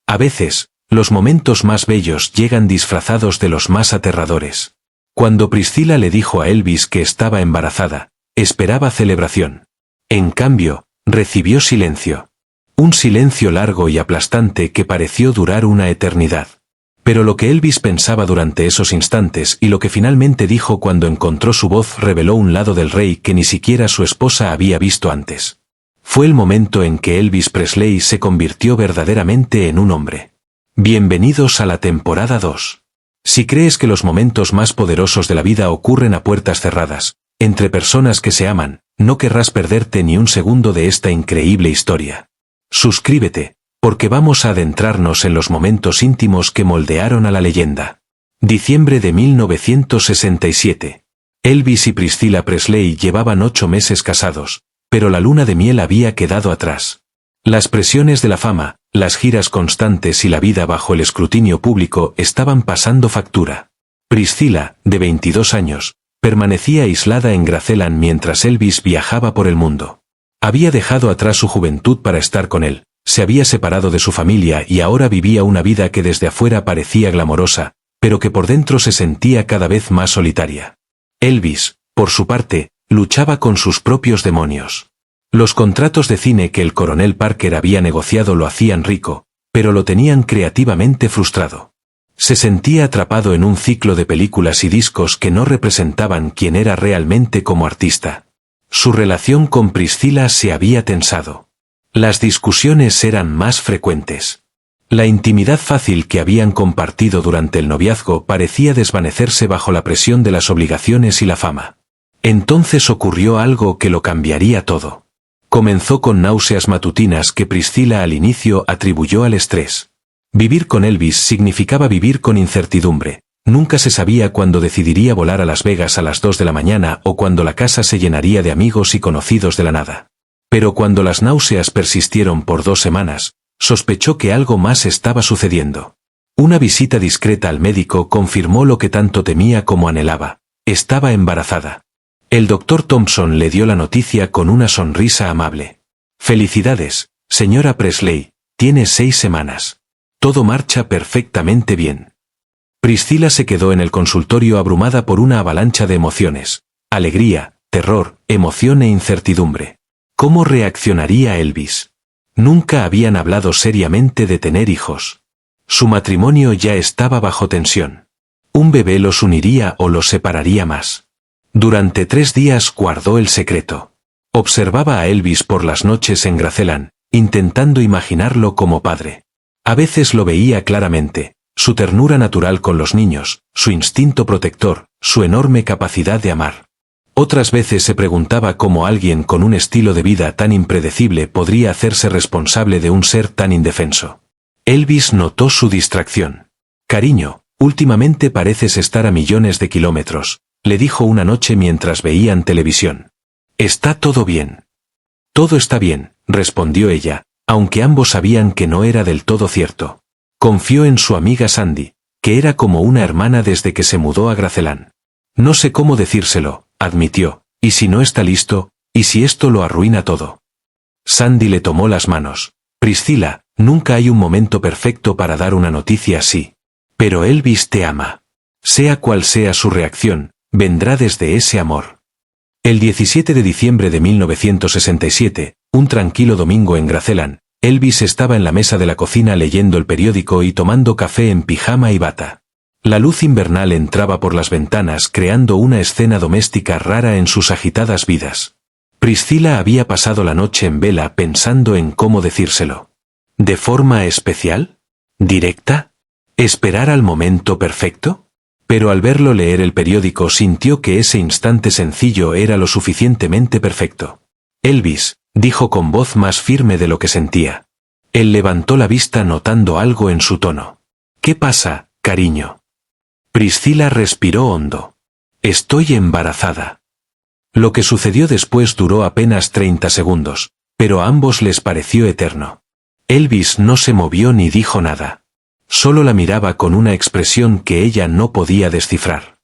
A veces, los momentos más bellos llegan disfrazados de los más aterradores. Cuando Priscilla le dijo a Elvis que estaba embarazada, esperaba celebración. En cambio, recibió silencio. Un silencio largo y aplastante que pareció durar una eternidad. Pero lo que Elvis pensaba durante esos instantes y lo que finalmente dijo cuando encontró su voz reveló un lado del rey que ni siquiera su esposa había visto antes. Fue el momento en que Elvis Presley se convirtió verdaderamente en un hombre. Bienvenidos a la temporada 2. Si crees que los momentos más poderosos de la vida ocurren a puertas cerradas, entre personas que se aman, no querrás perderte ni un segundo de esta increíble historia. Suscríbete, porque vamos a adentrarnos en los momentos íntimos que moldearon a la leyenda. Diciembre de 1967. Elvis y Priscilla Presley llevaban 8 meses casados, pero la luna de miel había quedado atrás. Las presiones de la fama, las giras constantes y la vida bajo el escrutinio público estaban pasando factura. Priscilla, de 22 años, permanecía aislada en Graceland mientras Elvis viajaba por el mundo. Había dejado atrás su juventud para estar con él, se había separado de su familia y ahora vivía una vida que desde afuera parecía glamorosa, pero que por dentro se sentía cada vez más solitaria. Elvis, por su parte, luchaba con sus propios demonios. Los contratos de cine que el coronel Parker había negociado lo hacían rico, pero lo tenían creativamente frustrado. Se sentía atrapado en un ciclo de películas y discos que no representaban quién era realmente como artista. Su relación con Priscilla se había tensado. Las discusiones eran más frecuentes. La intimidad fácil que habían compartido durante el noviazgo parecía desvanecerse bajo la presión de las obligaciones y la fama. Entonces ocurrió algo que lo cambiaría todo. Comenzó con náuseas matutinas que Priscilla al inicio atribuyó al estrés. Vivir con Elvis significaba vivir con incertidumbre. Nunca se sabía cuándo decidiría volar a Las Vegas a las 2 de la mañana o cuándo la casa se llenaría de amigos y conocidos de la nada. Pero cuando las náuseas persistieron por 2 semanas, sospechó que algo más estaba sucediendo. Una visita discreta al médico confirmó lo que tanto temía como anhelaba. Estaba embarazada. El doctor Thompson le dio la noticia con una sonrisa amable. «Felicidades, señora Presley, tiene 6 semanas. Todo marcha perfectamente bien». Priscilla se quedó en el consultorio abrumada por una avalancha de emociones. Alegría, terror, emoción e incertidumbre. ¿Cómo reaccionaría Elvis? Nunca habían hablado seriamente de tener hijos. Su matrimonio ya estaba bajo tensión. ¿Un bebé los uniría o los separaría más? Durante 3 días guardó el secreto. Observaba a Elvis por las noches en Graceland, intentando imaginarlo como padre. A veces lo veía claramente, su ternura natural con los niños, su instinto protector, su enorme capacidad de amar. Otras veces se preguntaba cómo alguien con un estilo de vida tan impredecible podría hacerse responsable de un ser tan indefenso. Elvis notó su distracción. «Cariño, últimamente pareces estar a millones de kilómetros», le dijo una noche mientras veían televisión. «¿Está todo bien?» «Todo está bien», respondió ella, aunque ambos sabían que no era del todo cierto. Confió en su amiga Sandy, que era como una hermana desde que se mudó a Graceland. «No sé cómo decírselo», admitió, «y si no está listo, y si esto lo arruina todo». Sandy le tomó las manos. «Priscilla, nunca hay un momento perfecto para dar una noticia así. Pero Elvis te ama. Sea cual sea su reacción, vendrá desde ese amor». El 17 de diciembre de 1967, un tranquilo domingo en Graceland, Elvis estaba en la mesa de la cocina leyendo el periódico y tomando café en pijama y bata. La luz invernal entraba por las ventanas creando una escena doméstica rara en sus agitadas vidas. Priscilla había pasado la noche en vela pensando en cómo decírselo. ¿De forma especial? ¿Directa? ¿Esperar al momento perfecto? Pero al verlo leer el periódico sintió que ese instante sencillo era lo suficientemente perfecto. «Elvis», dijo con voz más firme de lo que sentía. Él levantó la vista notando algo en su tono. «¿Qué pasa, cariño?» Priscilla respiró hondo. «Estoy embarazada». Lo que sucedió después duró apenas 30 segundos, pero a ambos les pareció eterno. Elvis no se movió ni dijo nada. Solo la miraba con una expresión que ella no podía descifrar.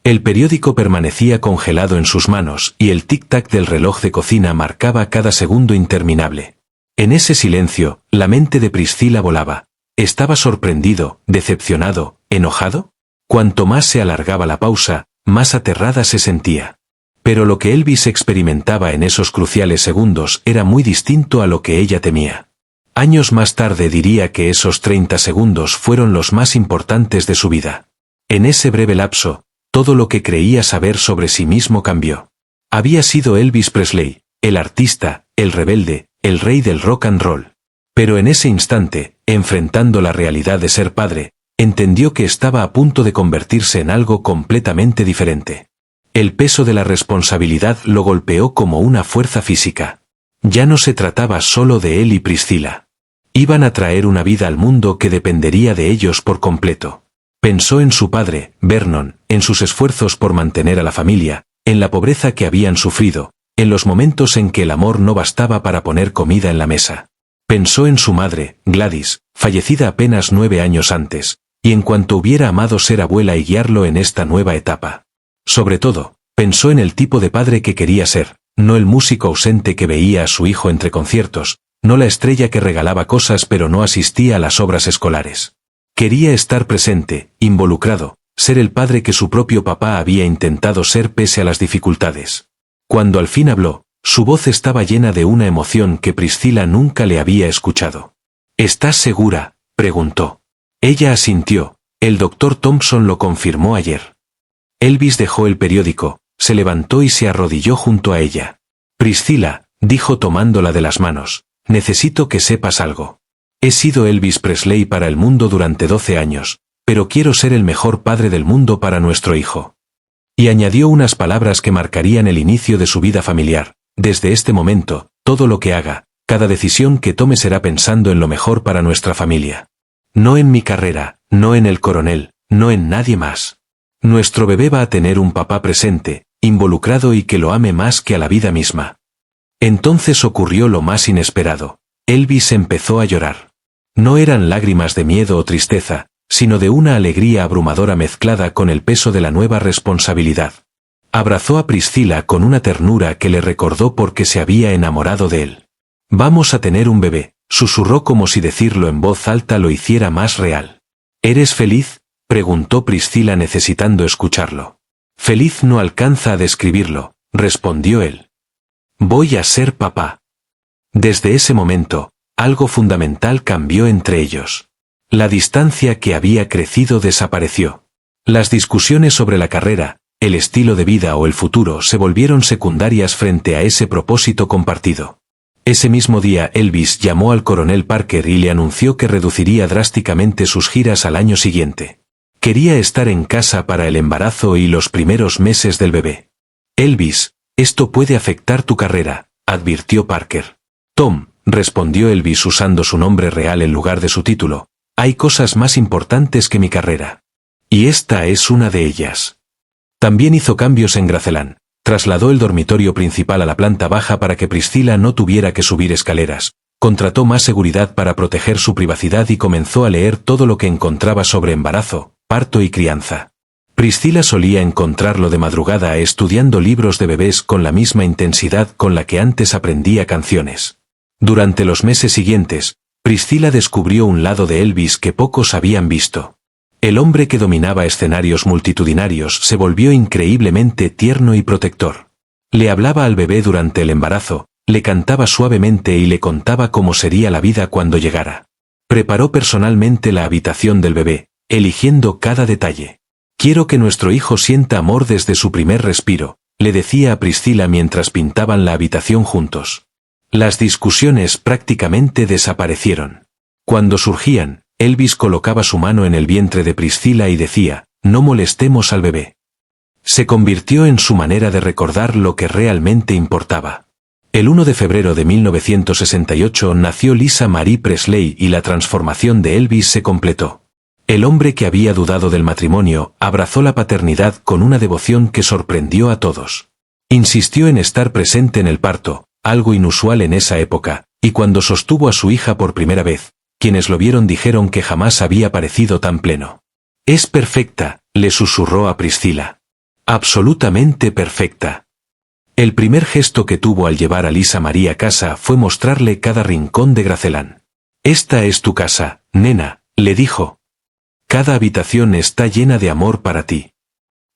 El periódico permanecía congelado en sus manos y el tic-tac del reloj de cocina marcaba cada segundo interminable. En ese silencio, la mente de Priscilla volaba, ¿Estaba sorprendido, decepcionado, enojado? Cuanto más se alargaba la pausa, más aterrada se sentía. Pero lo que Elvis experimentaba en esos cruciales segundos era muy distinto a lo que ella temía. Años más tarde diría que esos 30 segundos fueron los más importantes de su vida. En ese breve lapso, todo lo que creía saber sobre sí mismo cambió. Había sido Elvis Presley, el artista, el rebelde, el rey del rock and roll. Pero en ese instante, enfrentando la realidad de ser padre, entendió que estaba a punto de convertirse en algo completamente diferente. El peso de la responsabilidad lo golpeó como una fuerza física. Ya no se trataba solo de él y Priscilla. Iban a traer una vida al mundo que dependería de ellos por completo. Pensó en su padre, Vernon, en sus esfuerzos por mantener a la familia, en la pobreza que habían sufrido, en los momentos en que el amor no bastaba para poner comida en la mesa. Pensó en su madre, Gladys, fallecida apenas 9 años antes, y en cuanto hubiera amado ser abuela y guiarlo en esta nueva etapa. Sobre todo, pensó en el tipo de padre que quería ser, no el músico ausente que veía a su hijo entre conciertos, no la estrella que regalaba cosas pero no asistía a las obras escolares. Quería estar presente, involucrado, ser el padre que su propio papá había intentado ser pese a las dificultades. Cuando al fin habló, su voz estaba llena de una emoción que Priscilla nunca le había escuchado. ¿Estás segura?, preguntó. Ella asintió, el doctor Thompson lo confirmó ayer. Elvis dejó el periódico, se levantó y se arrodilló junto a ella. Priscilla, dijo tomándola de las manos, necesito que sepas algo. He sido Elvis Presley para el mundo durante 12 años, pero quiero ser el mejor padre del mundo para nuestro hijo. Y añadió unas palabras que marcarían el inicio de su vida familiar. Desde este momento, todo lo que haga, cada decisión que tome será pensando en lo mejor para nuestra familia. No en mi carrera, no en el coronel, no en nadie más. Nuestro bebé va a tener un papá presente, involucrado y que lo ame más que a la vida misma. Entonces ocurrió lo más inesperado. Elvis empezó a llorar. No eran lágrimas de miedo o tristeza, sino de una alegría abrumadora mezclada con el peso de la nueva responsabilidad. Abrazó a Priscilla con una ternura que le recordó por qué se había enamorado de él. Vamos a tener un bebé, susurró como si decirlo en voz alta lo hiciera más real. ¿Eres feliz?, preguntó Priscilla necesitando escucharlo. Feliz no alcanza a describirlo, respondió él. Voy a ser papá. Desde ese momento, algo fundamental cambió entre ellos. La distancia que había crecido desapareció. Las discusiones sobre la carrera, el estilo de vida o el futuro se volvieron secundarias frente a ese propósito compartido. Ese mismo día Elvis llamó al coronel Parker y le anunció que reduciría drásticamente sus giras al año siguiente. Quería estar en casa para el embarazo y los primeros meses del bebé. Elvis, esto puede afectar tu carrera, advirtió Parker. Tom, respondió Elvis usando su nombre real en lugar de su título, hay cosas más importantes que mi carrera. Y esta es una de ellas. También hizo cambios en Graceland. Trasladó el dormitorio principal a la planta baja para que Priscilla no tuviera que subir escaleras. Contrató más seguridad para proteger su privacidad y comenzó a leer todo lo que encontraba sobre embarazo, parto y crianza. Priscilla solía encontrarlo de madrugada estudiando libros de bebés con la misma intensidad con la que antes aprendía canciones. Durante los meses siguientes, Priscilla descubrió un lado de Elvis que pocos habían visto. El hombre que dominaba escenarios multitudinarios se volvió increíblemente tierno y protector. Le hablaba al bebé durante el embarazo, le cantaba suavemente y le contaba cómo sería la vida cuando llegara. Preparó personalmente la habitación del bebé, eligiendo cada detalle. Quiero que nuestro hijo sienta amor desde su primer respiro, le decía a Priscilla mientras pintaban la habitación juntos. Las discusiones prácticamente desaparecieron. Cuando surgían, Elvis colocaba su mano en el vientre de Priscilla y decía, no molestemos al bebé. Se convirtió en su manera de recordar lo que realmente importaba. El 1 de febrero de 1968 nació Lisa Marie Presley y la transformación de Elvis se completó. El hombre que había dudado del matrimonio abrazó la paternidad con una devoción que sorprendió a todos. Insistió en estar presente en el parto, algo inusual en esa época, y cuando sostuvo a su hija por primera vez, quienes lo vieron dijeron que jamás había parecido tan pleno. Es perfecta, le susurró a Priscilla. Absolutamente perfecta. El primer gesto que tuvo al llevar a Lisa Marie a casa fue mostrarle cada rincón de Graceland. Esta es tu casa, nena, Le dijo. Cada habitación está llena de amor para ti.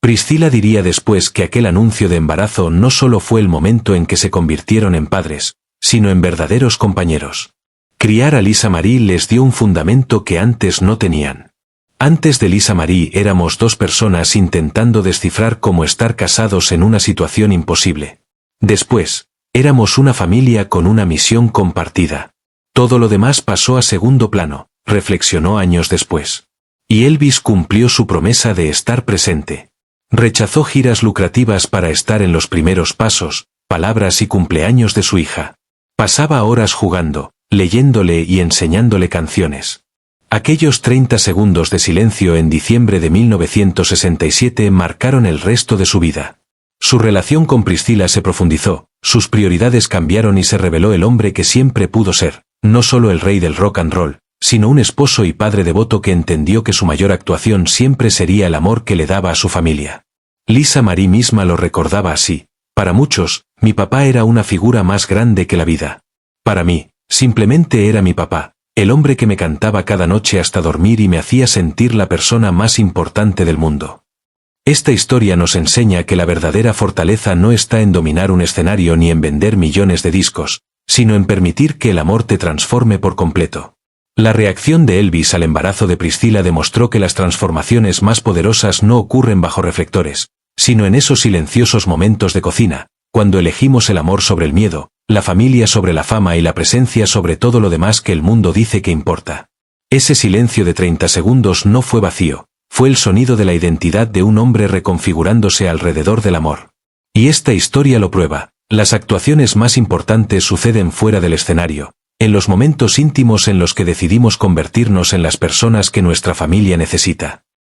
Priscila diría después que aquel anuncio de embarazo no solo fue el momento en que se convirtieron en padres, sino en verdaderos compañeros. Criar a Lisa Marie les dio un fundamento que antes no tenían. Antes de Lisa Marie éramos dos personas intentando descifrar cómo estar casados en una situación imposible. Después, éramos una familia con una misión compartida. Todo lo demás pasó a segundo plano, reflexionó años después. Y Elvis cumplió su promesa de estar presente. Rechazó giras lucrativas para estar en los primeros pasos, palabras y cumpleaños de su hija. Pasaba horas jugando, leyéndole y enseñándole canciones. Aquellos 30 segundos de silencio en diciembre de 1967 marcaron el resto de su vida. Su relación con Priscila se profundizó, sus prioridades cambiaron y se reveló el hombre que siempre pudo ser, no solo el rey del rock and roll, sino un esposo y padre devoto que entendió que su mayor actuación siempre sería el amor que le daba a su familia. Lisa Marie misma lo recordaba así. Para muchos, mi papá era una figura más grande que la vida. Para mí, simplemente era mi papá, el hombre que me cantaba cada noche hasta dormir y me hacía sentir la persona más importante del mundo. Esta historia nos enseña que la verdadera fortaleza no está en dominar un escenario ni en vender millones de discos, sino en permitir que el amor te transforme por completo. La reacción de Elvis al embarazo de Priscila demostró que las transformaciones más poderosas no ocurren bajo reflectores, sino en esos silenciosos momentos de cocina, cuando elegimos el amor sobre el miedo, la familia sobre la fama y la presencia sobre todo lo demás que el mundo dice que importa. Ese silencio de 30 segundos no fue vacío, fue el sonido de la identidad de un hombre reconfigurándose alrededor del amor. Y esta historia lo prueba, las actuaciones más importantes suceden fuera del escenario, en los momentos íntimos en los que decidimos convertirnos en las personas que nuestra familia necesita.